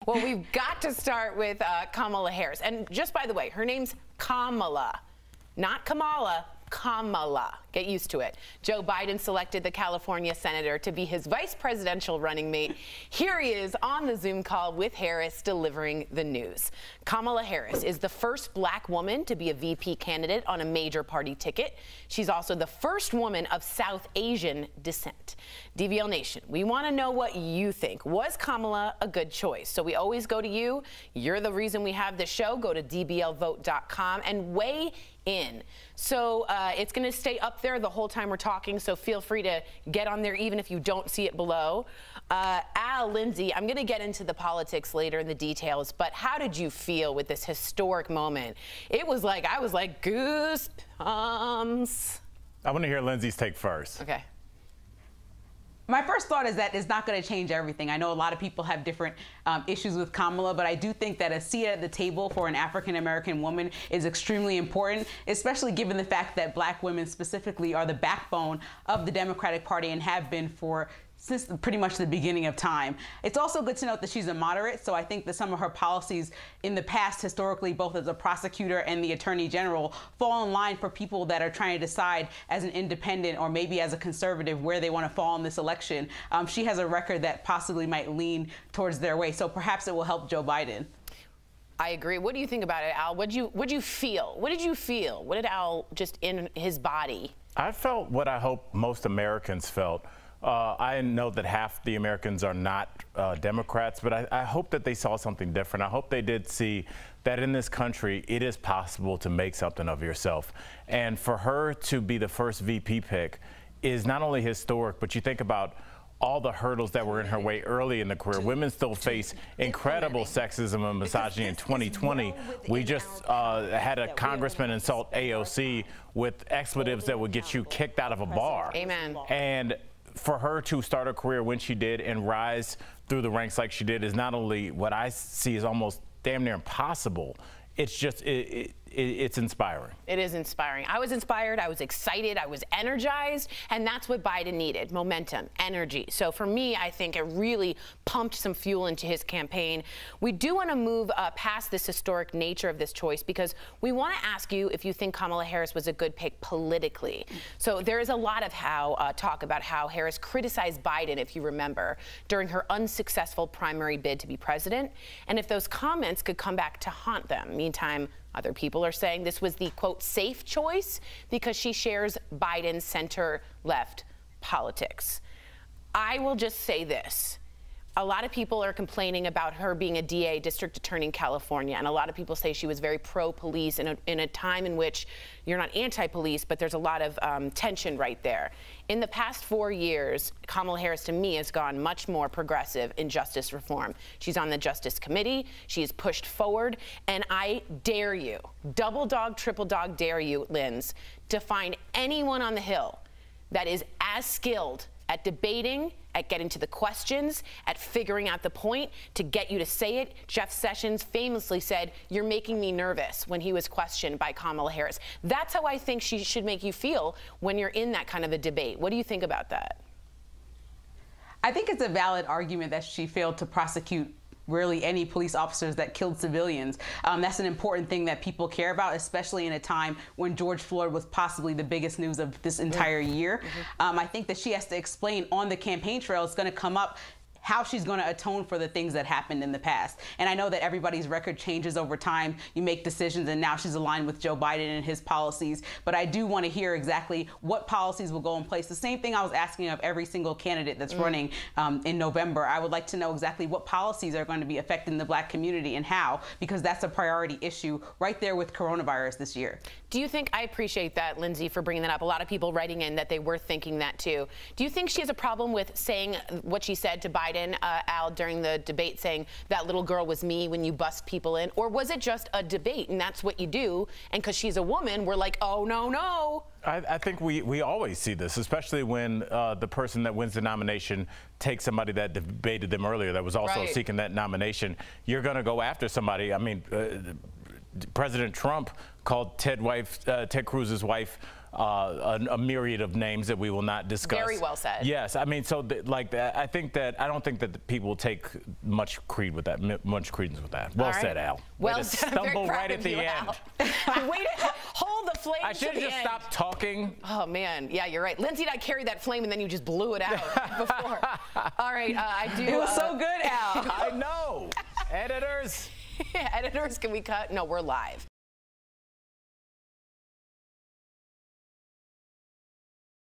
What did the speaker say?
Well, we've got to start with Kamala Harris. And just by the way, her name's Kamala, not Kamala. Kamala. Get used to it. Joe Biden selected the California senator to be his vice presidential running mate. Here he is on the Zoom call with Harris delivering the news. Kamala Harris is the first black woman to be a VP candidate on a major party ticket. She's also the first woman of South Asian descent. DVL Nation, we want to know what you think. Was Kamala a good choice? So we always go to you. You're the reason we have this show. Go to dblvote.com and weigh in. So it's going to stay up there the whole time we're talking, so feel free to get on there even if you don't see it below. Lindsay, I'm going to get into the politics later in the details, but how did you feel with this historic moment? It was like, I was like, goosebumps. I want to hear Lindsay's take first. Okay. My first thought is that it's not going to change everything. I know a lot of people have different issues with Kamala, but I do think that a seat at the table for an African-American woman is extremely important, especially given the fact that black women specifically are the backbone of the Democratic Party and have been since pretty much the beginning of time. It's also good to note that she's a moderate, so I think that some of her policies in the past, historically, both as a prosecutor and the attorney general, fall in line for people that are trying to decide as an independent or maybe as a conservative where they want to fall in this election. She has a record that possibly might lean towards their way, so perhaps it will help Joe Biden. I agree. What do you think about it, Al? What'd you feel? What did you feel? What did Al just in his body? I felt what I hope most Americans felt. I know that half the Americans are not Democrats, but I hope that they saw something different. I hope they did see that in this country, it is possible to make something of yourself. And for her to be the first VP pick is not only historic, but you think about all the hurdles that were in her way early in the career. Women still face incredible sexism and misogyny in 2020. We just had a congressman insult AOC with expletives that would get you kicked out of a bar. Amen. And for her to start her career when she did and rise through the ranks like she did is not only what I see is almost damn near impossible, it's just, it's inspiring. It is inspiring. I was inspired, I was excited, I was energized, and that's what Biden needed, momentum, energy. So for me, I think it really pumped some fuel into his campaign. We do want to move past this historic nature of this choice because we want to ask you if you think Kamala Harris was a good pick politically. So there is a lot of talk about how Harris criticized Biden, if you remember, during her unsuccessful primary bid to be president, and if those comments could come back to haunt them. Meantime, other people are saying this was the, quote, safe choice because she shares Biden's center-left politics. I will just say this. A lot of people are complaining about her being a DA, district attorney in California, and a lot of people say she was very pro-police in a time in which you're not anti-police, but there's a lot of tension right there. In the past 4 years, Kamala Harris, to me, has gone much more progressive in justice reform. She's on the Justice Committee. She has pushed forward, and I dare you, double dog, triple dog dare you, Linz, to find anyone on the Hill that is as skilled at debating, at getting to the questions, at figuring out the point to get you to say it. Jeff Sessions famously said, "You're making me nervous," when he was questioned by Kamala Harris. That's how I think she should make you feel when you're in that kind of a debate. What do you think about that? I think it's a valid argument that she failed to prosecute really any police officers that killed civilians. That's an important thing that people care about, especially in a time when George Floyd was possibly the biggest news of this entire year. I think that she has to explain on the campaign trail. It's going to come up how she's going to atone for the things that happened in the past. And I know that everybody's record changes over time. You make decisions, and now she's aligned with Joe Biden and his policies. But I do want to hear exactly what policies will go in place. The same thing I was asking of every single candidate that's running in November. I would like to know exactly what policies are going to be affecting the black community and how, because that's a priority issue right there with coronavirus this year. Do you think, I appreciate that, Lindsay, for bringing that up. A lot of people writing in that they were thinking that too. Do you think she has a problem with saying what she said to Biden, Al, during the debate, saying that little girl was me when you bust people in? Or was it just a debate and that's what you do? And because she's a woman, we're like, oh, no, no. I think we always see this, especially when the person that wins the nomination takes somebody that debated them earlier that was also seeking that nomination. You're going to go after somebody. I mean, President Trump called Ted Cruz's wife a myriad of names that we will not discuss. Very well said. Yes, I mean, so I think that I don't think that the people will take much credence with that. Well said, Al. Well said. Stumble right at the end. Way to hold the flame. I should have just stopped talking. Oh man, yeah, you're right. Lindsay and I carried that flame, and then you just blew it out before. All right, I do. It was so good, Al. I know. Editors. Editors, can we cut? No, we're live.